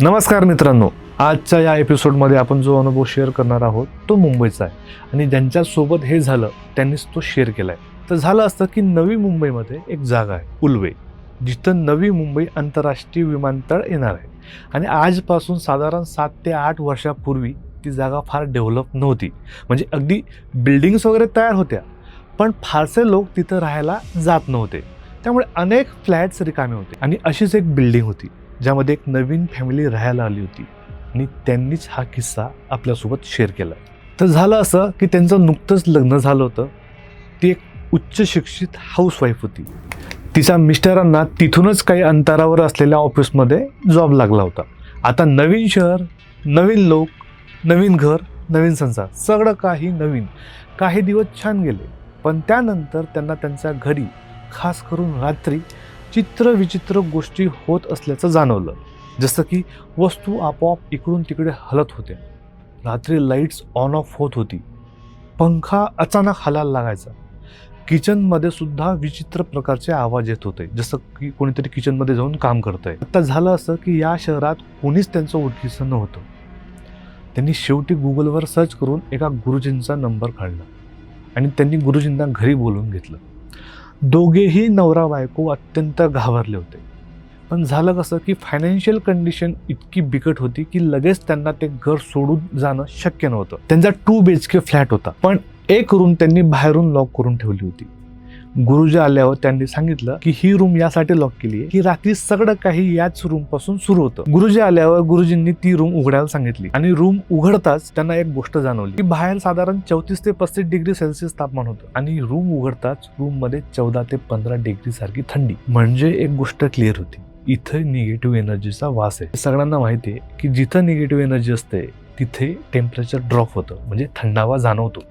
नमस्कार मित्रांनो, आजच्या या एपिसोडमध्ये आपण जो अनुभव शेअर करणार आहोत तो मुंबईचा आहे आणि ज्यांच्यासोबत हे झालं त्यांनीच तो शेअर केला आहे. तर झालं असतं की नवी मुंबईमध्ये एक जागा आहे उल्वे, जिथं नवी मुंबई आंतरराष्ट्रीय विमानतळ येणार आहे. आणि आजपासून साधारण 7 ते 8 वर्षापूर्वी ती जागा फार डेव्हलप नव्हती. म्हणजे अगदी बिल्डिंग्स वगैरे तयार होत्या, पण फारसे लोक तिथं राहायला जात नव्हते. त्यामुळे अनेक फ्लॅट्स रिकामे होते. आणि अशीच एक बिल्डिंग होती ज्यामध्ये एक नवीन फॅमिली राहायला आली होती आणि त्यांनीच हा किस्सा आपल्यासोबत शेअर केला. तर झालं असं की त्यांचं नुकतंच लग्न झालं होतं. ती एक उच्च शिक्षित हाऊसवाईफ होती. तिच्या मिस्टरांना तिथूनच काही अंतरावर असलेल्या ऑफिसमध्ये जॉब लागला होता. आता नवीन शहर, नवीन लोक, नवीन घर, नवीन संसार, सगळं काही नवीन. काही दिवस छान गेले, पण त्यानंतर त्यांना त्यांच्या घरी, खास करून रात्री, चित्रविचित्र गोष्टी होत असल्याचं जाणवलं. जसं की वस्तू आपोआप इकडून तिकडे हलत होत्या, रात्री लाईट्स ऑन ऑफ होत होती, पंखा अचानक हलायला लागायचा, किचनमध्ये सुद्धा विचित्र प्रकारचे आवाज येत होते, जसं की कोणीतरी किचनमध्ये जाऊन काम करतंय. आता झालं असं की या शहरात कोणीच त्यांचं ओळखीचं नव्हतं. त्यांनी शेवटी गुगलवर सर्च करून एका गुरुजींचा नंबर काढला आणि त्यांनी गुरुजींना घरी बोलवून घेतलं. दोघेही नवरा बायको अत्यंत घाबरले होते. पण झालं कसं की फायनान्शियल कंडिशन इतकी बिकट होती की लगेच त्यांना ते घर सोडून जाणं शक्य नव्हतं. त्यांचा 2 BHK फ्लॅट होता, पण एक रूम त्यांनी बाहेरून लॉक करून ठेवली होती. गुरुजी आल्यावर त्यांनी सांगितलं की ही रूम यासाठी लॉक केली आहे की रात्री सगळं काही याच रूम पासून सुरू होतं. गुरुजी आल्यावर गुरुजींनी ती रूम उघडायला सांगितली आणि रूम उघडताच त्यांना एक गोष्ट जाणवली की बाहेर साधारण 34 ते 35 डिग्री सेल्सिअस तापमान होतं आणि रूम उघडताच रूम मध्ये 14 ते 15 डिग्री सारखी थंडी. म्हणजे एक गोष्ट क्लिअर होती, इथं निगेटिव्ह एनर्जीचा वास आहे. सगळ्यांना माहिती आहे की जिथं निगेटिव्ह एनर्जी असते तिथे टेम्परेचर ड्रॉप होतं, म्हणजे थंडावा जाणवतो.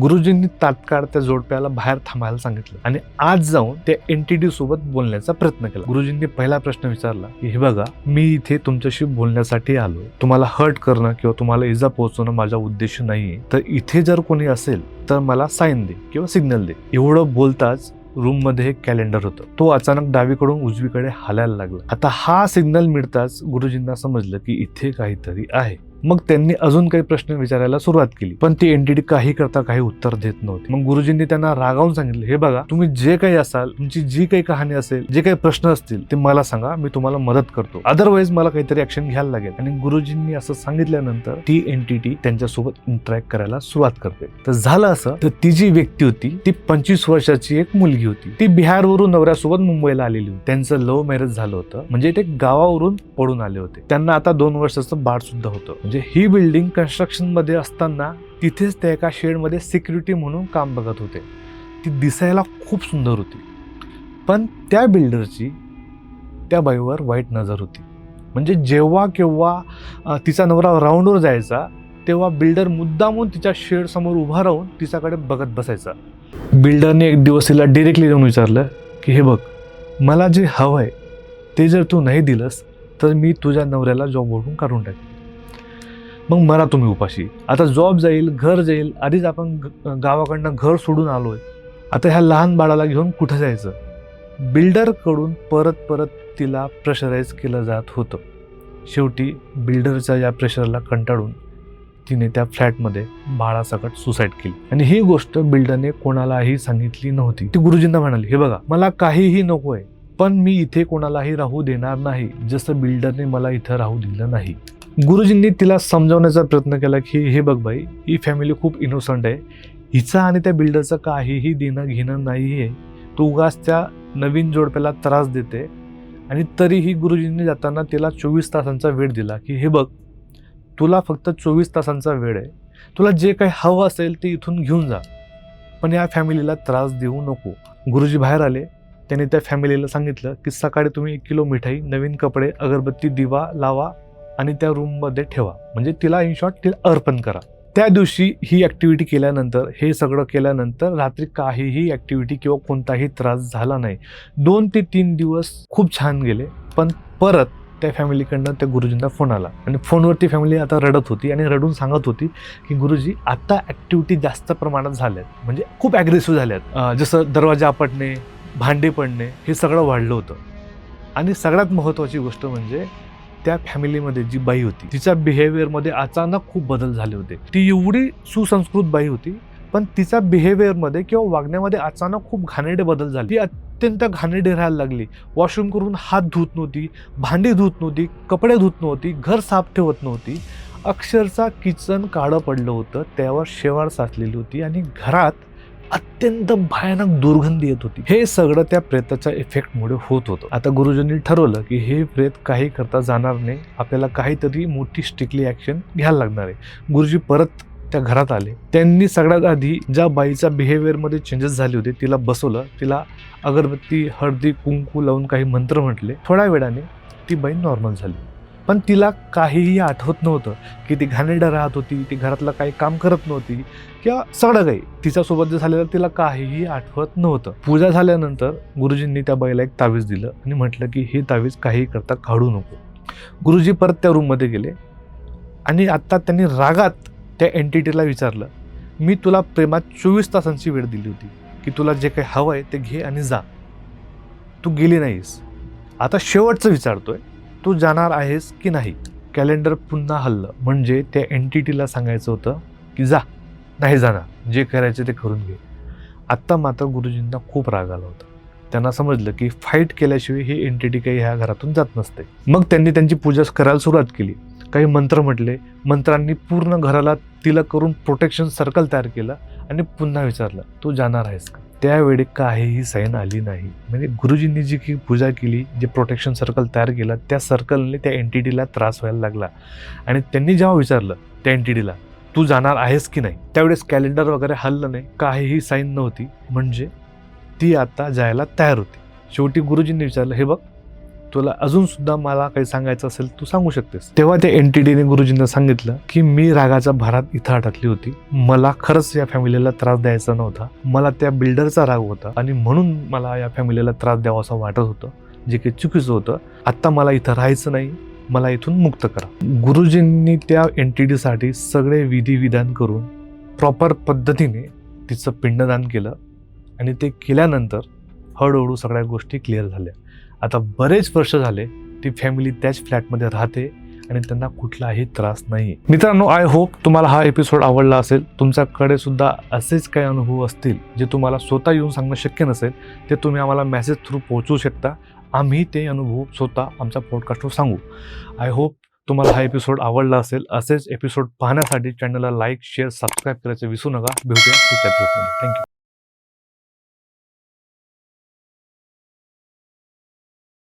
गुरुजींनी तात्काळ त्या जोडप्याला बाहेर थांबायला सांगितलं आणि आज जाऊन त्या एंटिटी सोबत बोलण्याचा प्रयत्न केला. गुरुजींनी पहिला प्रश्न विचारला की हे बघा, मी इथे तुमच्याशी बोलण्यासाठी आलो. तुम्हाला हर्ट करणं किंवा तुम्हाला इजा पोहोचवणं माझा उद्देश नाहीये. तर इथे जर कोणी असेल तर मला साईन दे किंवा सिग्नल दे. एवढं बोलताच रूम मध्ये एक कॅलेंडर होतं. तो अचानक डावीकडून उजवीकडे हालायला लागला. आता हा सिग्नल मिळताच गुरुजींना समजलं की इथे काहीतरी आहे. मग त्यांनी अजून काही प्रश्न विचारायला सुरुवात केली, पण ती एंटिटी काही करता काही उत्तर देत नव्हती. मग गुरुजींनी त्यांना रागावून सांगितलं, हे बघा, तुम्ही जे काही असाल, तुमची जी काही कहाणी असेल, जे काही प्रश्न असतील ते मला सांगा, मी तुम्हाला मदत करतो, अदरवाईज मला काहीतरी ऍक्शन घ्यायला लागेल. आणि गुरुजींनी असं सांगितल्यानंतर ती एंटिटी त्यांच्यासोबत इंटरॅक्ट करायला सुरुवात करते. तर झालं असं, तर ती जी व्यक्ती होती ती 25 वर्षाची एक मुलगी होती. ती बिहारवरून नवऱ्यासोबत मुंबईला आलेली होती. त्यांचं लव्ह मॅरेज झालं होतं, म्हणजे ते गावावरून पळून आले होते. त्यांना आता 2 वर्षाचं बाळ सुद्धा होतं. ही बिल्डिंग कन्स्ट्रक्शन मध्ये असताना तिथेच त्या एका शेड मध्ये सिक्युरिटी म्हणून काम बघत होते. ती दिसायला खूप सुंदर होती, पण त्या बिल्डरची त्या बाईवर वाईट नजर होती. म्हणजे जेव्हा केव्हा तिचा नवरा राऊंडवर जायचा तेव्हा बिल्डर मुद्दामून तिच्या शेड समोर उभा राहून तिच्याकडे बघत बसायचा. बिल्डरने एक दिवस तिला डिरेक्टली जाऊन विचारलं की हे बघ, मला जे हवंय ते जर तू नाही दिलंस तर मी तुझ्या नवऱ्याला जॉबवरून काढून टाकेन. मग मरा तुम्ही उपाशी. आता जॉब जाईल, घर जाईल. आधीच आपण गावाकडनं घर सोडून आलोय, आता ह्या लहान बाळाला घेऊन कुठं जायचं. बिल्डरकडून परत परत तिला प्रेशराईज केलं जात होतं. शेवटी बिल्डरच्या या प्रेशरला कंटाळून तिने त्या फ्लॅटमध्ये बाळासकट सुसाईड केली. आणि ही गोष्ट बिल्डरने कोणालाही सांगितली नव्हती. ती गुरुजींना म्हणाली, हे बघा, मला काहीही नकोय, पण मी इथे कोणालाही राहू देणार नाही, जसं बिल्डरने मला इथं राहू दिलं नाही. गुरुजींनी तिला समजावण्याचा प्रयत्न केला की हे बघ बाई, ही फॅमिली खूप इनोसंट आहे, हिचा आणि त्या बिल्डरचं काहीही देणं घेणं नाही आहे. तो उगाच त्या नवीन जोडप्याला त्रास देते. आणि तरीही गुरुजींनी जाताना तिला 24 तासांचा वेळ दिला की हे बघ, तुला फक्त 24 तासांचा वेळ आहे, तुला जे काही हवं असेल ते इथून घेऊन जा, पण या फॅमिलीला त्रास देऊ नको. गुरुजी बाहेर आले. त्यांनी त्या फॅमिलीला सांगितलं की सकाळी तुम्ही 1 किलो मिठाई, नवीन कपडे, अगरबत्ती, दिवा लावा आणि त्या रूममध्ये ठेवा. म्हणजे तिला इन शॉर्ट तिला अर्पण करा. त्या दिवशी ही ॲक्टिव्हिटी केल्यानंतर, हे सगळं केल्यानंतर रात्री काहीही ॲक्टिव्हिटी किंवा कोणताही त्रास झाला नाही. 2 ते 3 दिवस खूप छान गेले. पण परत त्या फॅमिलीकडनं त्या गुरुजींना फोन आला आणि फोनवरती फॅमिली आता रडत होती आणि रडून सांगत होती की गुरुजी, आता ॲक्टिव्हिटी जास्त प्रमाणात झाल्यात, म्हणजे खूप ॲग्रेसिव्ह झाल्यात. जसं दरवाजा आपटणे, भांडे पडणे, हे सगळं वाढलं होतं. आणि सगळ्यात महत्त्वाची गोष्ट म्हणजे त्या फॅमिलीमध्ये जी बाई होती तिच्या बिहेवियरमध्ये अचानक खूप बदल झाले होते. ती एवढी सुसंस्कृत बाई होती, पण तिच्या बिहेवियरमध्ये किंवा वागण्यामध्ये अचानक खूप घाणेरडे बदल झाले. ती अत्यंत घाणेरडी राहायला लागली. वॉशरूम करून हात धुत नव्हती, भांडी धुत नव्हती, कपडे धुत नव्हती, घर साफ ठेवत नव्हती. अक्षरशः किचन काळं पडलं होतं, त्यावर शेवाळ साचलेली होती आणि घरात अत्यंत भयानक दुर्गंधी येत होती. हे सगळं त्या प्रेताच्या इफेक्टमुळे होत होतं. आता गुरुजींनी ठरवलं की हे प्रेत काही करता जाणार नाही, आपल्याला काहीतरी मोठी स्ट्रिक्टली ॲक्शन घ्यायला लागणार आहे. गुरुजी परत त्या घरात आले. त्यांनी सगळ्यात आधी ज्या बाईच्या बिहेवियरमध्ये चेंजेस झाले होते तिला बसवलं, तिला अगरबत्ती, हळदी, कुंकू लावून काही मंत्र म्हटले. थोड्या वेळाने ती बाई नॉर्मल झाली. पण तिला काहीही आठवत नव्हतं की ती घाणेरडं राहत होती, ती घरातलं काही काम करत नव्हती किंवा सगळं काही तिच्यासोबत जे झालेलं तिला काहीही आठवत नव्हतं. पूजा झाल्यानंतर गुरुजींनी त्या बाईला एक तावीज दिलं आणि म्हटलं की हे तावीज काही करता काढू नको. गुरुजी परत त्या रूममध्ये गेले आणि आता त्यांनी रागात त्या एंटिटीला विचारलं, मी तुला प्रेमात 24 तासांची वेळ दिली होती की तुला जे काही हवं आहे ते घे आणि जा. तू गेली नाहीस. आता शेवटचं विचारतोय, तू जाणार आहेस की नाही? कॅलेंडर पुन्हा हललं. म्हणजे त्या एंटिटीला सांगायचं होतं की जा, नाही जाणार, जे करायचे ते करून घे. आत्ता मात्र गुरुजींना खूप राग आला होता. त्यांना समजलं की फाईट केल्याशिवाय ही एंटिटी काही ह्या घरातून जात नसते. मग त्यांनी त्यांची पूजा करायला सुरुवात केली. काही मंत्र म्हटले. मंत्रांनी पूर्ण घराला तिलक करून प्रोटेक्शन सर्कल तयार केलं आणि पुन्हा विचारलं, तू जाणार आहेस का? त्यावेळी काहीही साईन आली नाही. म्हणजे गुरुजींनी जी की पूजा केली, जे प्रोटेक्शन सर्कल तयार केलं, त्या सर्कलने त्या एंटिटीला त्रास व्हायला लागला. आणि त्यांनी जेव्हा विचारलं त्या एंटिटीला, तू जाणार आहेस की नाही, त्यावेळेस कॅलेंडर वगैरे हललं नाही, काहीही साईन नव्हती. म्हणजे ती आता जायला तयार होती. शेवटी गुरुजींनी विचारलं, हे बघ, तुला अजून सुद्धा मला काही सांगायचं असेल तू सांगू शकतेस. तेव्हा त्या एंटिटीने गुरुजींना सांगितलं की मी रागाच्या भारात इथं अडकली होती. मला खरंच या फॅमिलीला त्रास द्यायचा नव्हता. मला त्या बिल्डरचा राग होता आणि म्हणून मला या फॅमिलीला त्रास द्यावा असं वाटत होतं, जे काही चुकीचं होतं. आत्ता मला इथं राहायचं नाही, मला इथून मुक्त करा. गुरुजींनी त्या एंटिटीसाठी सगळे विधिविधान करून प्रॉपर पद्धतीने तिचं पिंडदान केलं आणि ते केल्यानंतर हळूहळू सगळ्या गोष्टी क्लिअर झाल्या. आता बरेच वर्ष झाले ती फॅमिली त्याच फ्लॅटमध्ये राहते आणि त्यांना कुठलाही त्रास नाही. मित्रांनो, आय होप तुम्हाला हा एपिसोड आवडला असेल. तुमच्याकडे सुद्धा असेच काही अनुभव असतील जे तुम्हाला स्वतः येऊन सांगणं शक्य नसेल, ते तुम्ही आम्हाला मेसेज थ्रू पोहोचवू शकता. आम्ही ते अनुभव स्वतः आमच्या पॉडकास्टवर सांगू. आय होप तुम्हाला हा एपिसोड आवडला असेल. असेच एपिसोड पाहण्यासाठी चॅनलला लाईक, शेअर, सबस्क्राईब करायचं विसरू नका. भेटूया पुढच्या एपिसोडमध्ये. थँक्यू.